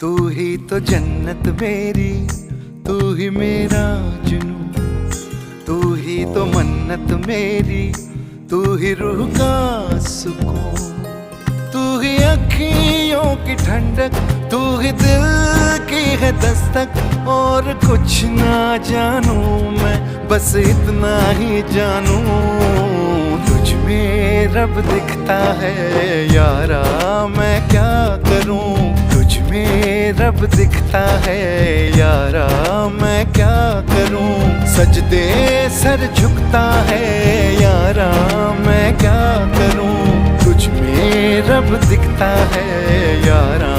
तू ही तो जन्नत मेरी, तू ही मेरा जुनून, तू ही तो मन्नत मेरी, तू ही रूह का सुकून, तू ही अखियों की ठंडक, तू ही दिल की है दस्तक। और कुछ ना जानू मैं, बस इतना ही जानू, तुझ में रब दिखता है यारा, मैं क्या करूं। तुझ में रब दिखता है यारा, मैं क्या करूं। सजदे सर झुकता है यारा, मैं क्या करूं। तुझ में रब दिखता है यारा,